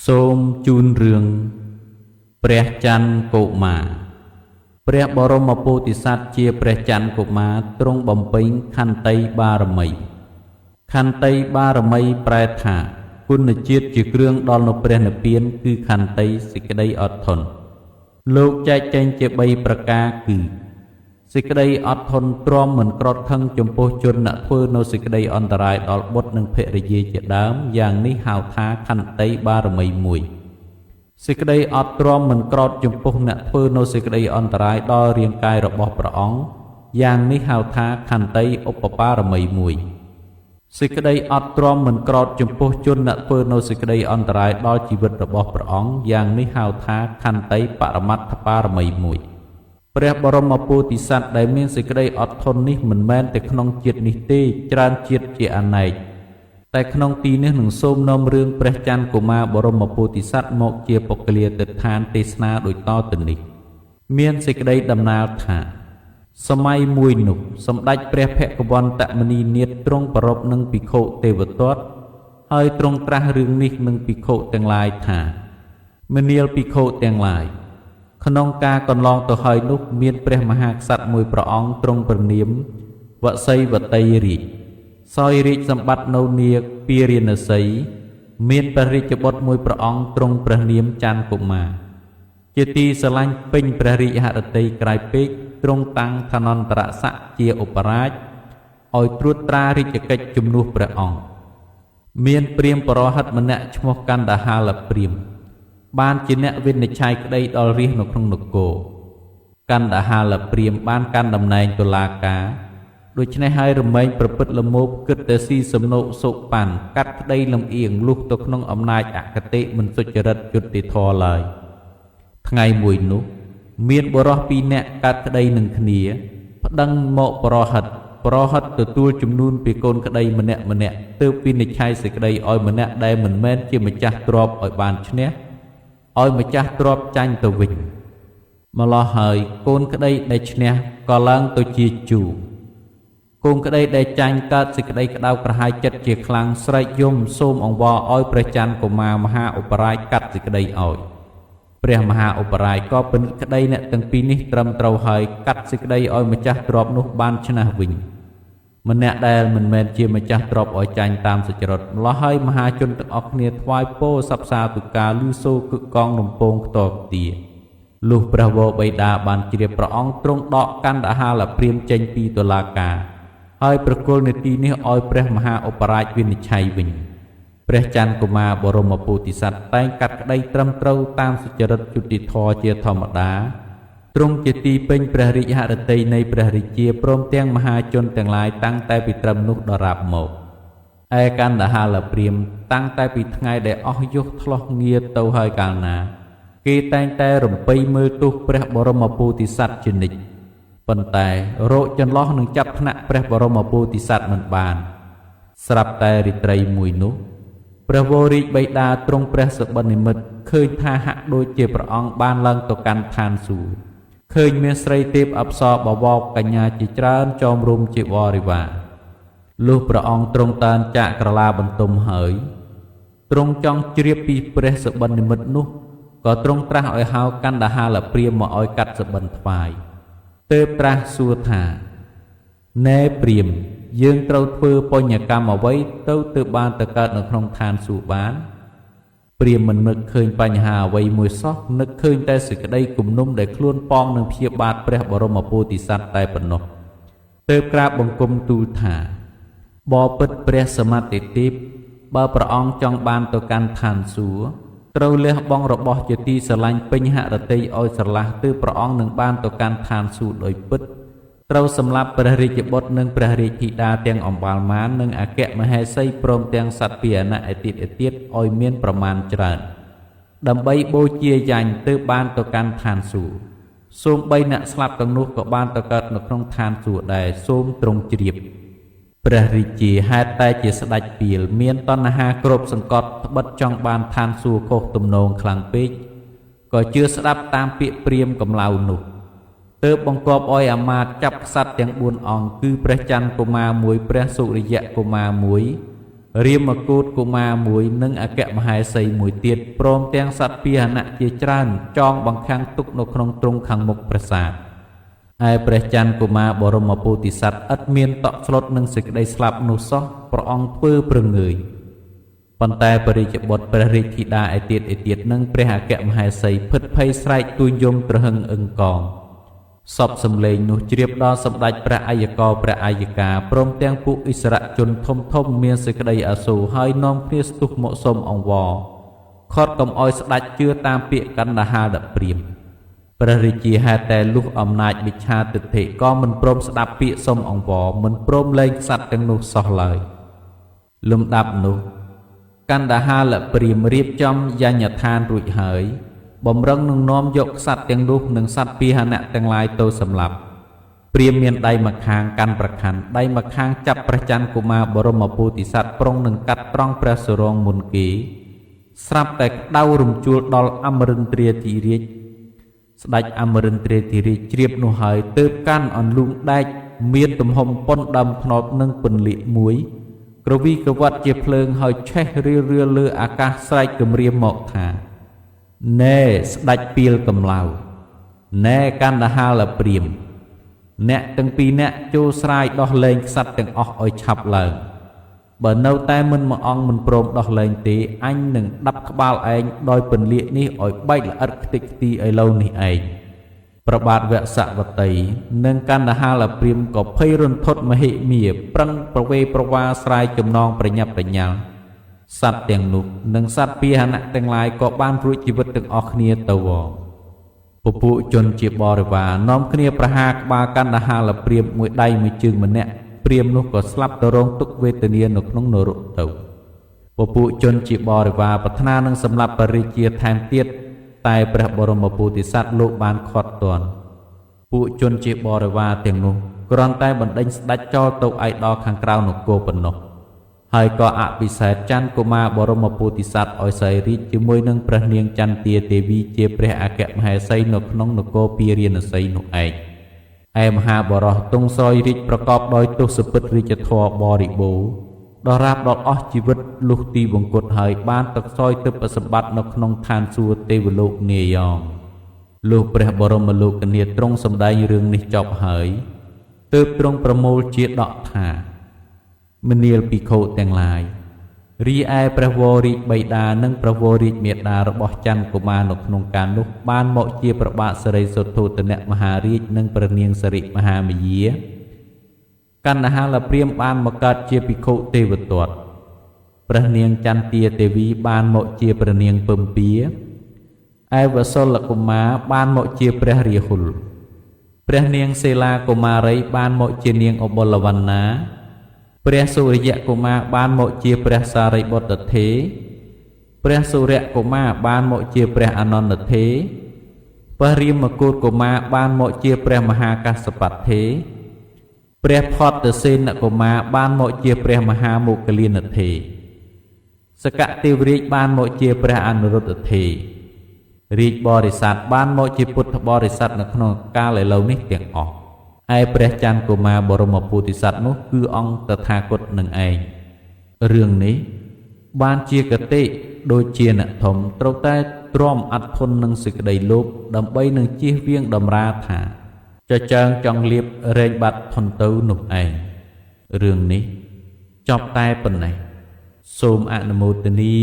សូមជូនរឿងព្រះច័ន្ទកុមារព្រះបរមពោធិសត្វជាព្រះច័ន្ទកុមារទ្រង់បំពេញខន្តីបារមីខន្តីបារមីប្រែថាគុណជាតិជាគ្រឿងដល់នៅព្រះនិព្វានគឺខន្តីសេចក្តីអត់ធន់លោកចែកចែងជា3ប្រការគឺសេចក្តីអត់ធន់ទ្រាំមិនក្រត់ខឹងចំពោះជនអ្នកធ្វើនៅសេចក្តីអន្តរាយដល់បុត្រនិងភរិយាជាដើមយ៉ាងនេះហៅថាខន្តីបារមី1សេចក្តីអត់ទ្រាំមិនក្រោធចំពោះអ្នកធ្វើនៅសេចក្តីអន្តរាយដល់រាងកាយរបស់ព្រះអង្គយ៉ាងនេះហៅថាខន្តីឧបបារមី1សេចក្តីអត់ទ្រាំមិនក្រោធចំពោះជនអ្នកធ្វើនៅសេចក្តីអន្តរាយដល់ជីវិតរបស់ព្រះអង្គយ៉ាងនេះហៅថាខន្តីបរមត្ថបារមី1ព្រះបរមពោធិសត្វដែលមានសេចក្តីអត់ធន់នេះមិនមែនតែក្នុងជាតិនេះទេច្រើនជាតិជាអនេកតែក្នុងទីនេះនឹងសូមនាំរឿងព្រះច័ន្ទកុមារបរមពោធិសត្វមកជាពុក្ខលាទិដ្ឋានទេសនាដូចតទៅនេះមានសេចក្តីដំណាលថាសម័យមួយនោះសម្ដេចព្រះភគវន្តមនីនាថទ្រង់ប្រពនឹងភិក្ខុទេវទត្តហើយទ្រង់ត្រាស់រឿងនេះនឹងភិក្ខុទាំងឡាយថាមនាលភិក្ខុទាំងឡាយក្នុងការកន្លងទៅហើយនោះមានព្រះមហាក្សត្រមួយព្រះអង្គទ្រង់ព្រះនាមវសីវតីរាជសោយរាជសម្បត្តិនៅនាពារាណសីមានព្រះរាជបុត្រមួយព្រះអង្គទ្រង់ព្រះនាមច័ន្ទកុមារជាទីស្រឡាញ់ពេញព្រះរាជហឫទ័យក្រៃពេកទ្រង់តាំងឋានន្តរស័ក្តិជាឧបរាជឲ្យត្រួតត្រារាជកិច្ចជំនួសព្រះអង្គមានព្រាហ្មណ៍បរហិតម្នាក់ឈ្មោះកណ្ដាហាលព្រាហ្មណ៍បានជាអ្នកវិនិច្ឆ័យក្តីដល់រាជនៅក្នុងនគរកណ្ដាហាលព្រាហ្មណ៍បានកាន់តំណែងតុលាការដូច្នេះហើយរមែងប្រព្រឹត្តល្មោបគិតតែស៊ីសំណោកសុប៉ាន់កាត់ក្តីលំអៀងលុះទៅក្នុងអំណាចអគតិមិនសុចរិតយុត្តិធម៌ឡើយថ្ងៃមួយនោះមានបុរស2នាក់កាត់ក្តីនឹងគ្នាប្តឹងមកបរហិតទទួលជំនូនពីកូនក្តីម្នាក់ទើបវិនិច្ឆ័យសេចក្តីឲ្យម្នាក់ដែលមិនមែនជាម្ចាស់ទ្រព្យឲ្យបានឈ្នះឲ្យម្ចាស់ទ្រព្យចាញ់ទៅវិញម្លោះហើយកូនក្តីដែលឈ្នះក៏ឡើងទៅជាជូកូនក្តីដែលចាញ់កើតសេចក្តីក្តៅក្រហាយចិត្តជាខ្លាំងស្រែកយំសូមអង្វរឲ្យព្រះច័ន្ទកុមារមហាឧបរាជកាត់សេចក្តីឲ្យព្រះមហាឧបរាជក៏ពិនិត្យក្តីអ្នកទាំងពីរនេះត្រឹមត្រូវហើយកាត់សេចក្តីឲ្យម្ចាស់ទ្រព្យនោះបានឈ្នះវិញម្នាក់ដែលមិនមែនជាម្ចាស់ទ្រព្យឲ្យចាញ់តាមសុចរិតម្លោះហើយមហាជនទាំងអស់គ្នាថ្វាយពោសព្ទសាទុការឮសូរកឹកកងរំពងខ្ទរខ្ទាលុះព្រះវរបិតាបានជ្រាបព្រះអង្គទ្រង់ដកកណ្ដាហាលព្រាហ្មណ៍ចេញពីតុលាការហើយប្រគល់នីតិនេះឲ្យព្រះមហាឧបរាជវិនិច្ឆ័យវិញព្រះច័ន្ទកុមារបរមពោធិសត្វតែងកាត់ក្តីត្រឹមត្រូវតាមសុចរិតយុត្តិធម៌ជាធម្មតាទ្រង់ជាទីពេញព្រះរាជហឫទ័យនៃព្រះរាជាព្រមទាំងមហាជនទាំងឡាយតាំងតែពីត្រឹមនោះដល់រាប់មកឯកណ្ដាហាលព្រាហ្មណ៍តាំងតែពីថ្ងៃដែលអស់យុគឆ្លោះងារទៅហើយកាលណាគេតែងតែរំពៃមើលទោសព្រះបរមពោធិសត្វជានិច្ចប៉ុន្តែរោគចន្លោះនឹងចាប់ថ្នាក់ព្រះបរមពោធិសត្វមិនបានស្រាប់តែរាត្រីមួយនោះព្រះវររាជបិតាទ្រង់ព្រះសុបិននិមិត្តឃើញថាហាក់ដូចជាព្រះអង្គបានឡើងទៅកាន់ឋានសួគ៌ឃើញមានស្រីទេពអប្សរបវរបកញ្ញាជាច្រើនចោមរុំជាបរិវារលុះព្រះអង្គទ្រង់តានចាក់ក្រឡាបន្ទុំហើយទ្រង់ចង់ជ្រាបពីព្រះសុបិននិមិត្តនោះក៏ទ្រង់ត្រាស់ឲ្យហៅកណ្ដាហាលព្រាហ្មណ៍មកឲ្យកាត់សុបិនថ្វាយទើបត្រាស់សួរថាណែព្រាហ្មណ៍យើងត្រូវធ្វើបញ្ញកម្មអ្វីទៅបានទៅកើតនៅក្នុងឋានសួគ៌បានព្រាហ្មណ៍មិននឹកឃើញបញ្ហាអ្វីមួយសោះនឹកឃើញតែសេចក្តីគំនុំដែលខ្លួនប៉ងនឹងព្យាបាទព្រះបរមពោធិសត្វតែប៉ុណ្ណោះទើបក្រាបបង្គំទូលថាបបិទ្ធព្រះសមត្ថទេពបើព្រះអង្គចង់បានទៅកាន់ឋានសួគ៌ត្រូវលះបង់របស់ជាទីស្រឡាញ់ពេញហឫទ័យឲ្យស្រឡះទើបព្រះអង្គនឹងបានទៅកាន់ឋានសួគ៌ដោយពិតត្រូវសម្លាប់ព្រះរាជបុត្រនិងព្រះរាជធីតាទាំងអម្បាលមាននិងអគ្គមហេសីព្រមទាំងសត្វពាហនៈឯទៀតឲ្យមានប្រមាណច្រើនដើម្បីបូជាយ៉ាញ់ទើបបានទៅកាន់ឋានសួគ៌សូមបីអ្នកស្លាប់ទាំងនោះក៏បានទៅកើតនៅក្នុងឋានសួគ៌ដែរសូមទ្រង់ជ្រាបព្រះរាជាហេតុតែជាស្ដេចពាលមានតណ្ហាគ្រប់សង្កត់ត្បិតចង់បានឋានសួគ៌ខុសទំនងខ្លាំងពេកក៏ជឿស្ដាប់តាមពាក្យព្រាហ្មណ៍កំឡៅនោះទើបបង្គាប់ឲ្យអាមាត្យចាប់ក្សត្រទាំង4អង្គគឺព្រះច័ន្ទកុមារ1ព្រះសុរិយកុមារ1 រៀមមកូតកុមារមួយនិងអគ្គមហេសីមួយទៀតព្រមទាំងសត្វពាហនៈជាច្រើនចងបង្ខាំងទុកនៅក្នុងទ្រុងខាងមុខប្រាសាទឯព្រះច័ន្ទកុមារបរមពោធិសត្វឥតមានតក់ស្លុតនឹងសេចក្តីស្លាប់នោះសោះព្រះអង្គធ្វើព្រងើយប៉ុន្តែបរិជ្ជបុត្រព្រះរាជធីតាឯទៀតនឹងព្រះអគ្គមហេសីភិតភ័យស្រែកទួញយំត្រហឹងអឹងកងសពសំឡេងនោះជ្រាបដល់សម្ដេចព្រះអាយកោព្រះអាយិកាព្រមទាំងពួកឥស្សរជនធំមានសេចក្តីអាសូរហើយនាំគ្នាស្ទុះមកសុំអង្វរខត់កុំឲ្យស្ដេចជឿតាមពាក្យកណ្ដាហាលព្រាហ្មណ៍ព្រះរាជាហេតុតែលុះអំណាចមិច្ឆាទិដ្ឋិក៏មិនព្រមស្ដាប់ពាក្យសុំអង្វរមិនព្រមលែងក្សត្រទាំងនោះសោះឡើយលំដាប់នោះកណ្ដាហាលព្រាហ្មណ៍រៀបចំយញ្ញដ្ឋានរួចហើយបំរុងនឹងនាំយកក្សត្រទាំងនោះនិងសត្វពាហនៈទាំងឡាយទៅសម្លាប់ព្រាហ្មណ៍មានដៃម្ខាងកាន់ប្រខ័ណ្ឌដៃម្ខាងចាប់ព្រះច័ន្ទកុមារបរមពោធិសត្វប្រុងនឹងកាត់ត្រង់ព្រះសុរងមុនគេស្រាប់តែក្តៅរំជួលដល់អមរិន្ទ្រាធិរាជស្ដេចអមរិន្ទ្រាធិរាជជ្រាបនោះហើយទើបកាន់អន្លូងដែកមានទំហំប៉ុនដើមថ្នោតនិងពន្លៀកមួយក្រវីក្រវ៉ាត់ជាភ្លើងហើយឆេះរៀលលើអាកាសស្រែកគំរាមមកថាណែស្ដេចពីលកំឡៅណែកណ្ដាហាលព្រាហ្មណ៍អ្នកទាំងពីរអ្នកចូលស្រាយដោះលែងក្សត្រទាំងអស់ឲ្យឆាប់ឡើងបើនៅតែមិនមួយអង្គមិនព្រមដោះលែងទេអញនឹងដាប់ក្បាលឯងដោយពន្លាកនេះឲ្យបែកល្អិតខ្ទេចខ្ទីឥឡូវនេះឯងប្របាទវសវតីនិងកណ្ដាហាលព្រាហ្មណ៍ក៏ភ័យរន្ធត់មហិមាប្រឹងប្រវេប្រវាស្រាយចំណងប្រញាប់ប្រញាល់សត្វទាំងនោះនិងសត្វពាហនៈទាំងឡាយក៏បានរួចជីវិតទាំងអស់គ្នាទៅវងពពួកជនជាបរិវារនាំគ្នាប្រហារក្បាលកណ្ដាហាលព្រាហ្មណ៍មួយដៃមួយជើងម្នាក់ព្រាហ្មណ៍នោះក៏ស្លាប់ទៅរងទុក្ខវេទនានៅក្នុងនរកទៅពពួកជនជាបរិវារប្រាថ្នានឹងសម្លាប់ព្រះរាជាថែមទៀតតែព្រះបរមពោធិសត្វលោកបានខាត់ទាន់ពួកជនជាបរិវារទាំងនោះគ្រាន់តែបណ្ដេញស្ដេចចោលទៅឯដល់ខាងក្រៅនគរប៉ុណ្ណោះហើយក៏អភិសេកច័ន្ទកុមារបរមពោធិសត្វឲ្យសោយរាជ្យជាមួយនឹងព្រះនាងចន្ទាទេវីជាព្រះអគ្គមហេសីនៅក្នុងនគរពារាណសីនោះឯងឯមហាបរោះទង់សោយរាជ្យប្រកបដោយទសពិតរាជធម៌បរិបូរណ៍ដល់រាបដល់អស់ជីវិតលុះទីបង្គត់ហើយបានទឹកសោយទិព្វសម្បត្តិនៅក្នុងឋានសួគ៌ទេវលោកនាយ៉ងលុះព្រះបរមលោកនាថទ្រង់សម្ដែងរឿងនេះចប់ហើយទើបទ្រង់ប្រមូលជាដកថាមនាលភិក្ខុទាំងឡាយរីឯព្រះវររាជបិតានិងព្រះវររាជមាតារបស់ច័ន្ទកុមារនៅក្នុងកាលនោះបានមកជាព្រះបាទសិរីសុទ្ធោទនៈមហារាជនិងព្រះនាងសិរិមហាមាយាកណ្ដាហាលព្រាហ្មណ៍បានមកកើតជាភិក្ខុទេវទត្តព្រះនាងចន្ទាទេវីបានមកជាព្រះនាងពំពាឯវសលកុមារបានមកជាព្រះរាហុលព្រះនាងសេលាកុមារីបានមកជានាងអបុលវណ្ណាព្រះសូរ្យកុមារបានមកជាព្រះសារីបុត្រថេរព្រះសូរ្យកុមារបានមកជាព្រះអនន្តថេរព្រះរាមកូតកុមារបានមកជាព្រះមហាកស្សបថេរព្រះផតសេនកុមារបានមកជាព្រះមហាមោគលានថេរសកទេវរាជបានមកជាព្រះអនុរុទ្ធថេររាជបរិស័ទបានមកជាពុទ្ធបរិស័ទនៅក្នុងកាលឥឡូវនេះទាំងអស់ឯព្រះច័ន្ទកុមារបរមពោធិសត្វនោះគឺអង្គតថាគតនឹងឯងរឿងនេះបានជាកតិដូចជាអ្នកធំត្រូវតែទ្រាំអត់ធន់នឹងសេចក្តីលោភដើម្បីនឹងជៀសវាងដំរាថាចចើងចង់លៀបរែងបាត់ធន់ទៅនោះឯងរឿងនេះចប់តែប៉ុណ្ណេះសូមអនុមោទនា